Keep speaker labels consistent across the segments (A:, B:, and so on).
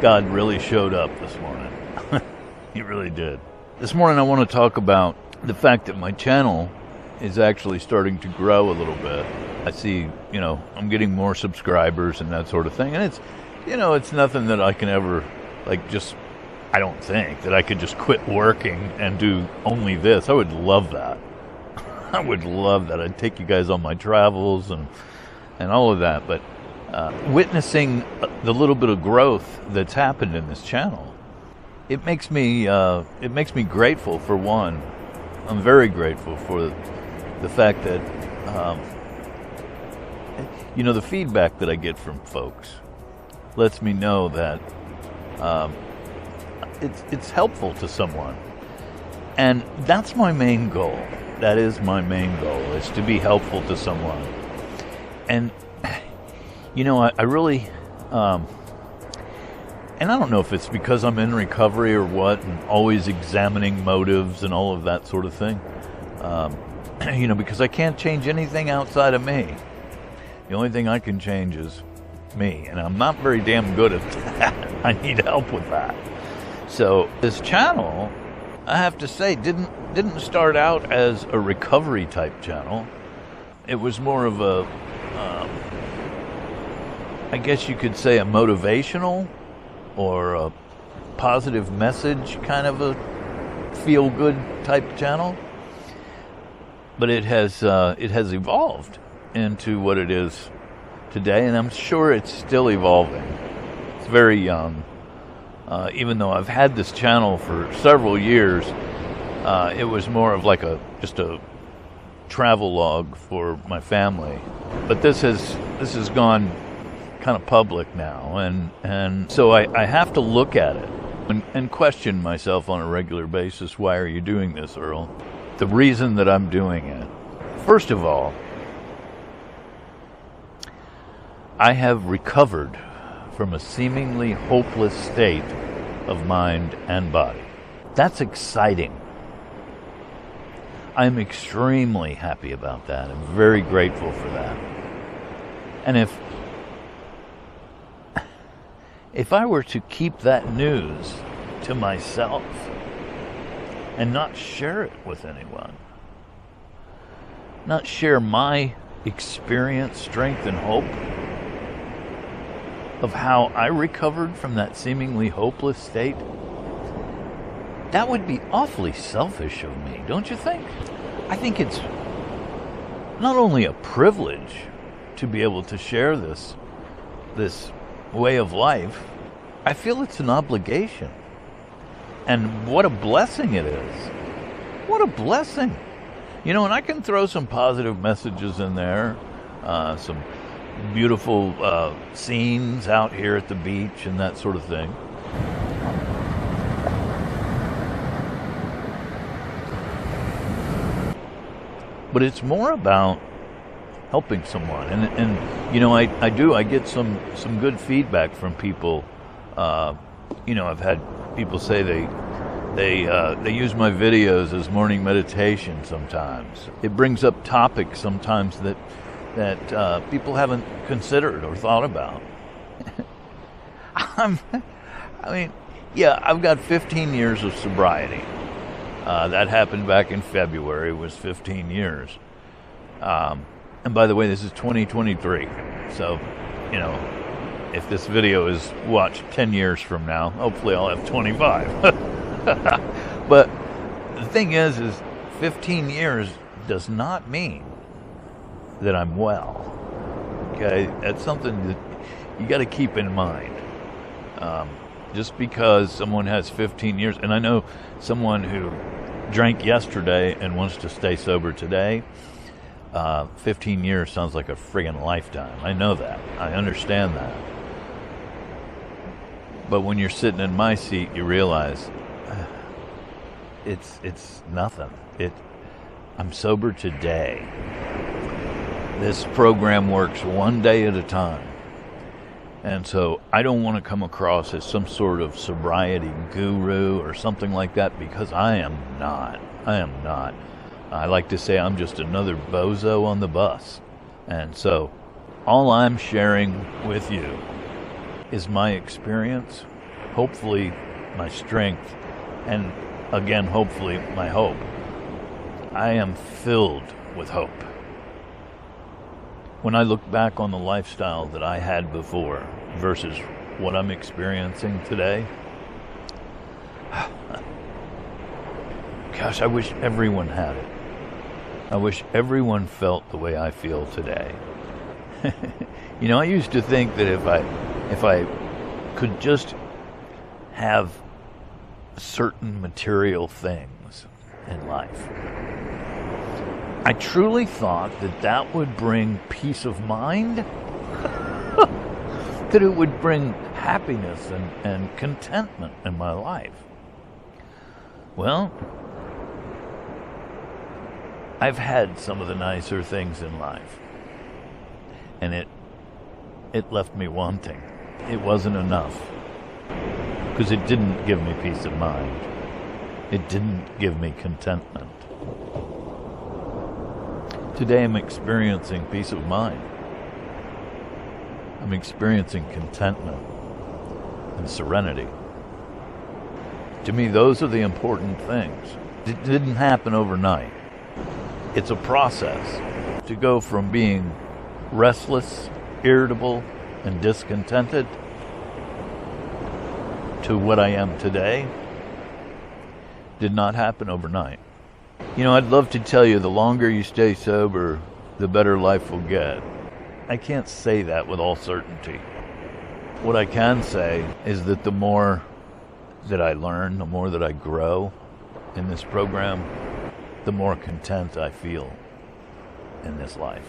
A: God really showed up this morning. He really did. This morning I want to talk about the fact that my channel is actually starting to grow a little bit. I see, I'm getting more subscribers and that sort of thing. And it's, it's nothing that I can ever, I don't think that I could just quit working and do only this. I would love that. I would love that. I'd take you guys on my travels and all of that. But witnessing the little bit of growth that's happened in this channel, it makes me grateful. For one, I'm very grateful for the fact that the feedback that I get from folks lets me know that it's helpful to someone, and that's my main goal. That is my main goal, is to be helpful to someone. And I really and I don't know if it's because I'm in recovery or what, and always examining motives and all of that sort of thing. Because I can't change anything outside of me. The only thing I can change is me, and I'm not very damn good at that. I need help with that. So this channel, I have to say, didn't start out as a recovery type channel. It was more of a, I guess you could say, a motivational or a positive message kind of a feel-good type channel. But it has evolved into what it is today, and I'm sure it's still evolving. It's very young. Even though I've had this channel for several years, it was more of just a travel log for my family. But this has gone kind of public now, and so I have to look at it and question myself on a regular basis. Why are you doing this, Earl? The reason that I'm doing it, first of all, I have recovered from a seemingly hopeless state of mind and body. That's exciting. I'm extremely happy about that. I'm very grateful for that. And if I were to keep that news to myself and not share it with anyone, not share my experience, strength, and hope of how I recovered from that seemingly hopeless state, that would be awfully selfish of me, don't you think? I think it's not only a privilege to be able to share this way of life, I feel it's an obligation. And what a blessing it is. What a blessing. And I can throw some positive messages in there, some beautiful scenes out here at the beach and that sort of thing. But it's more about helping someone, and I get some good feedback from people. I've had people say they use my videos as morning meditation sometimes. It brings up topics sometimes that people haven't considered or thought about. I've got 15 years of sobriety. That happened back in February. It was 15 years. And by the way, this is 2023. So, if this video is watched 10 years from now, hopefully I'll have 25. But the thing is 15 years does not mean that I'm well. Okay? That's something that you got to keep in mind. Just because someone has 15 years, and I know someone who drank yesterday and wants to stay sober today, 15 years sounds like a friggin' lifetime. I know that. I understand that. But when you're sitting in my seat, you realize it's nothing. I'm sober today. This program works one day at a time. And so I don't want to come across as some sort of sobriety guru or something like that, because I am not. I like to say I'm just another bozo on the bus. And so all I'm sharing with you is my experience hopefully my strength, and again, hopefully my hope. I am filled with hope. When I look back on the lifestyle that I had before versus what I'm experiencing today, gosh, I wish everyone had it. I wish everyone felt the way I feel today. You know, I used to think that if I could just have certain material things in life, I truly thought that that would bring peace of mind, that it would bring happiness and contentment in my life. Well, I've had some of the nicer things in life, and it left me wanting. It wasn't enough, because it didn't give me peace of mind. It didn't give me contentment. Today I'm experiencing peace of mind. I'm experiencing contentment and serenity. To me, those are the important things. It didn't happen overnight. It's a process to go from being restless, irritable, and discontented to what I am today. Did not happen overnight. You know, I'd love to tell you the longer you stay sober, the better life will get. I can't say that with all certainty. What I can say is that the more that I learn, the more that I grow in this program, the more content I feel in this life.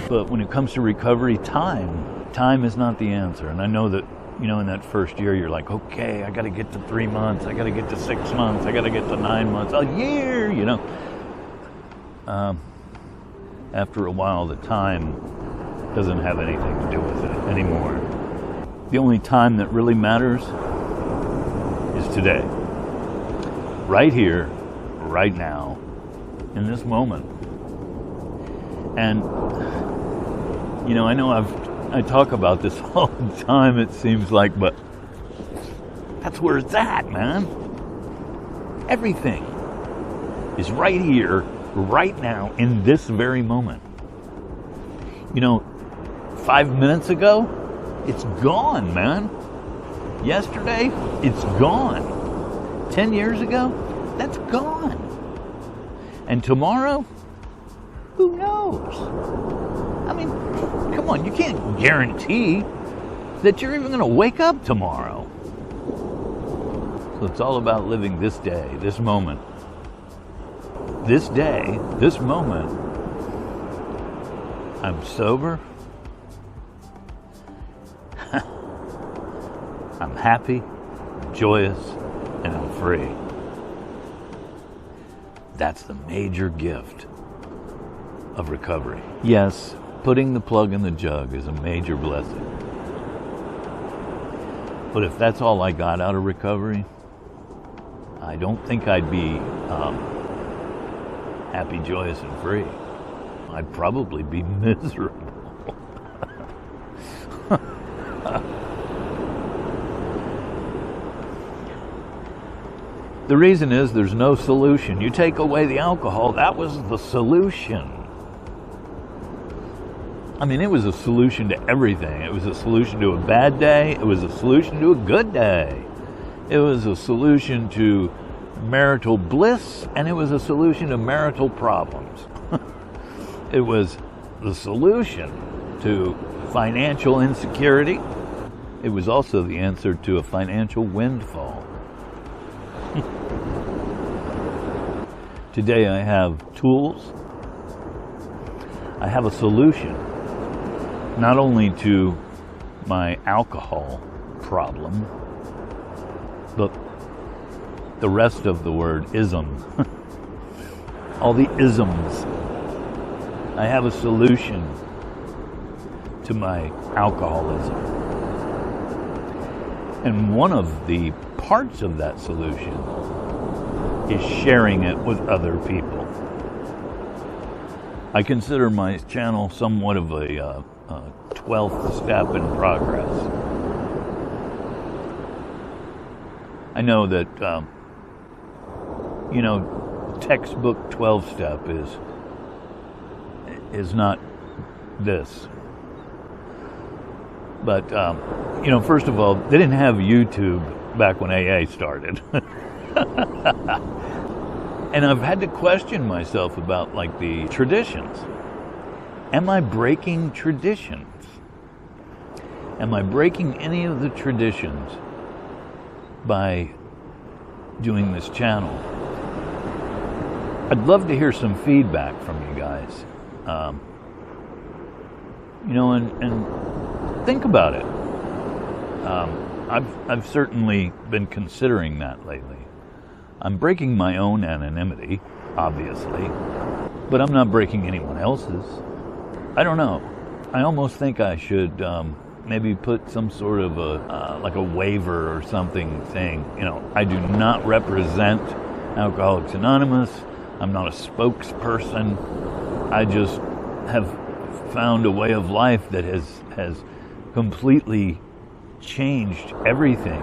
A: But when it comes to recovery, time is not the answer. And I know that, you know, in that first year, you're like, okay, I got to get to 3 months. I got to get to 6 months. I got to get to 9 months, a year, you know. After a while, the time doesn't have anything to do with it anymore. The only time that really matters is today. Right here, right now, in this moment. And you know, I know I talk about this all the time, it seems like, but that's where it's at, man. Everything is right here, right now, in this very moment. You know, 5 minutes ago, it's gone, man. Yesterday, it's gone. 10 years ago, that's gone. And tomorrow, who knows? I mean, come on, you can't guarantee that you're even going to wake up tomorrow. So it's all about living this day, this moment. This day, this moment, I'm sober. I'm happy, I'm joyous, and I'm free. That's the major gift of recovery. Yes, putting the plug in the jug is a major blessing. But if that's all I got out of recovery, I don't think I'd be happy, joyous, and free. I'd probably be miserable. The reason is there's no solution. You take away the alcohol, that was the solution. I mean, it was a solution to everything. It was a solution to a bad day. It was a solution to a good day. It was a solution to marital bliss, and it was a solution to marital problems. It was the solution to financial insecurity. It was also the answer to a financial windfall. Today I have tools. I have a solution, not only to my alcohol problem, but the rest of the word ism. All the isms. I have a solution to my alcoholism. And one of the parts of that solution is sharing it with other people. I consider my channel somewhat of a 12th step in progress. I know that, textbook 12 step is not this. But, first of all, they didn't have YouTube back when AA started. And I've had to question myself about, like, the traditions. Am I breaking traditions? Am I breaking any of the traditions by doing this channel? I'd love to hear some feedback from you guys. And think about it. I've certainly been considering that lately. I'm breaking my own anonymity, obviously, but I'm not breaking anyone else's. I don't know. I almost think I should maybe put some sort of like a waiver or something saying, I do not represent Alcoholics Anonymous. I'm not a spokesperson. I just have found a way of life that has completely changed everything.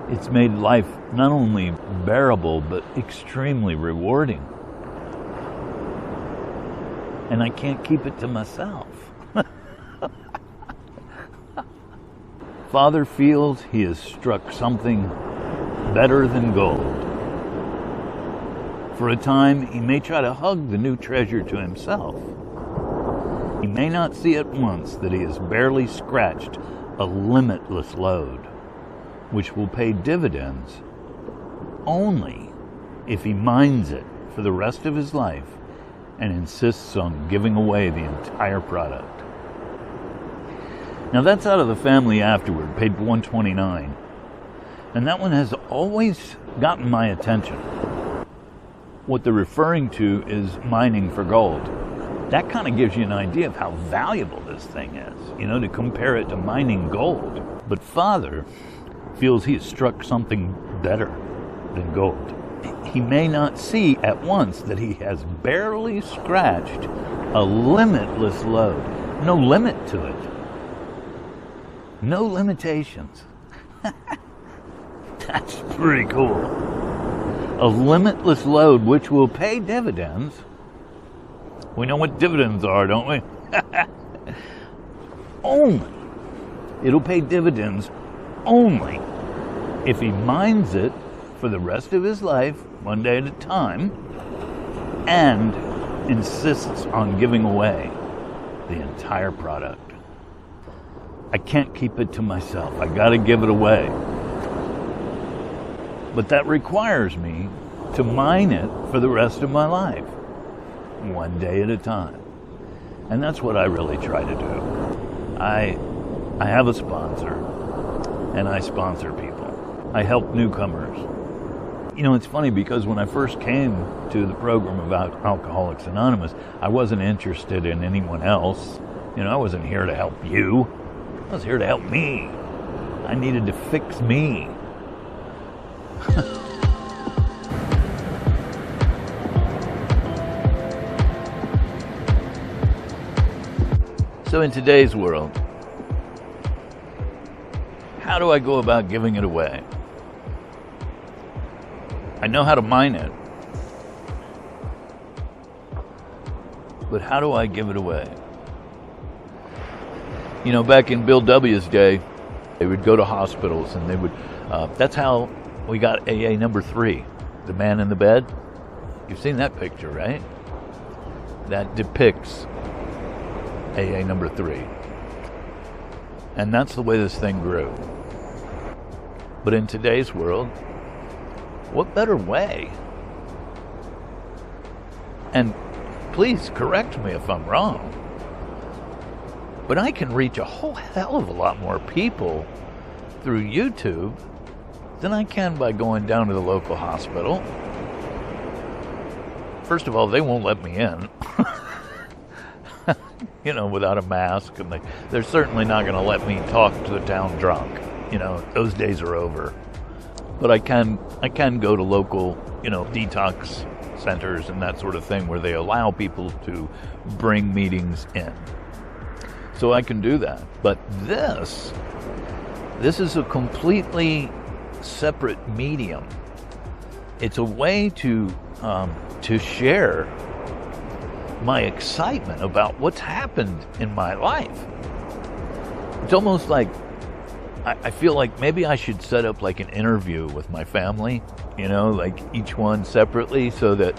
A: It's made life not only bearable, but extremely rewarding. And I can't keep it to myself. Father feels he has struck something better than gold. For a time, he may try to hug the new treasure to himself. He may not see at once that he has barely scratched a limitless load, which will pay dividends only if he mines it for the rest of his life and insists on giving away the entire product. Now that's out of The Family Afterward, page 129. And that one has always gotten my attention. What they're referring to is mining for gold. That kind of gives you an idea of how valuable this thing is, to compare it to mining gold. But Father feels he has struck something better than gold. He may not see at once that he has barely scratched a limitless load. No limit to it. No limitations. That's pretty cool. A limitless load which will pay dividends. We know what dividends are, don't we? Only. It'll pay dividends only if he mines it for the rest of his life, one day at a time, and insists on giving away the entire product. I can't keep it to myself. I gotta give it away. But that requires me to mine it for the rest of my life, one day at a time. And that's what I really try to do. I have a sponsor, and I sponsor people. I help newcomers. It's funny because when I first came to the program about Alcoholics Anonymous, I wasn't interested in anyone else. I wasn't here to help you. I was here to help me. I needed to fix me. So in today's world, how do I go about giving it away? I know how to mine it, but how do I give it away? Back in Bill W.'s day, they would go to hospitals and they would, that's how we got AA number 3, the man in the bed. You've seen that picture, right? That depicts AA number 3. And that's the way this thing grew. But in today's world, what better way? And please correct me if I'm wrong, but I can reach a whole hell of a lot more people through YouTube than I can by going down to the local hospital. First of all, they won't let me in. without a mask, and they're certainly not going to let me talk to the town drunk. Those days are over. But I can go to local, detox centers and that sort of thing where they allow people to bring meetings in. So I can do that. But this is a completely separate medium. It's a way to share my excitement about what's happened in my life. It's almost like I feel like maybe I should set up like an interview with my family, like each one separately, so that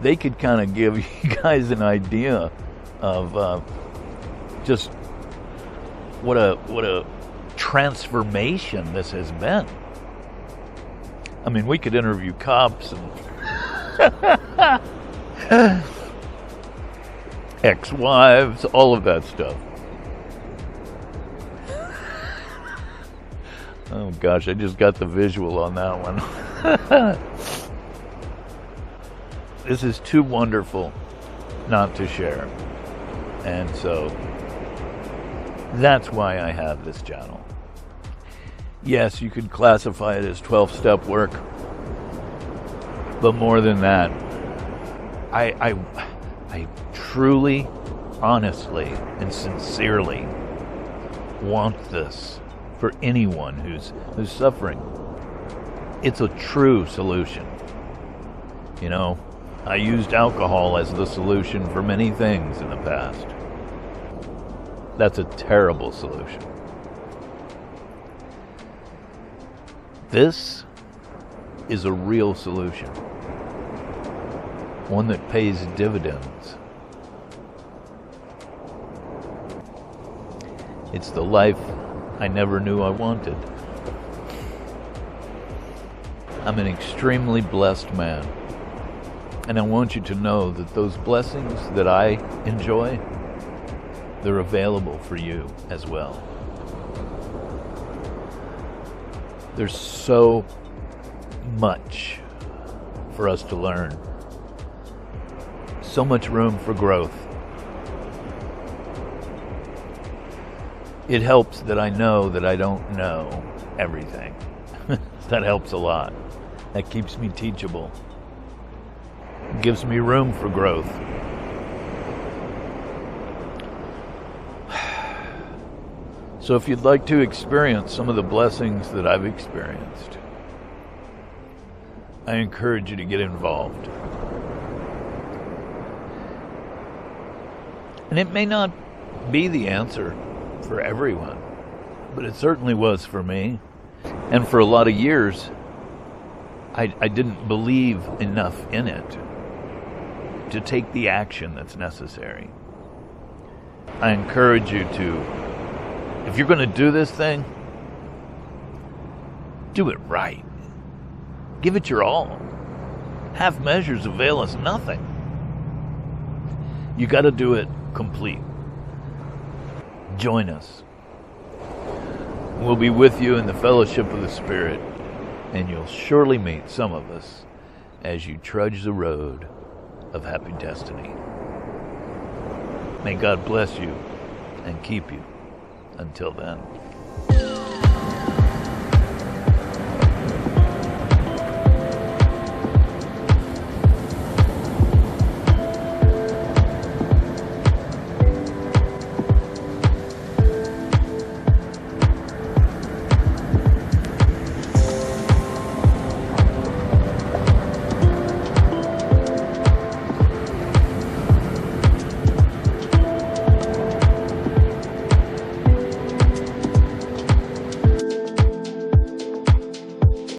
A: they could kind of give you guys an idea of just what a transformation this has been. I mean, we could interview cops and ex-wives, all of that stuff. Oh gosh, I just got the visual on that one. This is too wonderful not to share. And so that's why I have this channel. Yes, you could classify it as 12-step work. But more than that, I truly, honestly, and sincerely want this for anyone who's suffering. It's a true solution. I used alcohol as the solution for many things in the past. That's a terrible solution. This is a real solution. One that pays dividends. It's the life I never knew I wanted. I'm an extremely blessed man. And I want you to know that those blessings that I enjoy, they're available for you as well. There's so much for us to learn. So much room for growth. It helps that I know that I don't know everything. That helps a lot. That keeps me teachable. Gives me room for growth. So if you'd like to experience some of the blessings that I've experienced, I encourage you to get involved. And it may not be the answer for everyone, but it certainly was for me. And for a lot of years, I didn't believe enough in it to take the action that's necessary. I encourage you to, if you're going to do this thing, do it right. Give it your all. Half measures avail us nothing. You got to do it complete. Join us. We'll be with you in the fellowship of the Spirit, and you'll surely meet some of us as you trudge the road of happy destiny. May God bless you and keep you. Until then.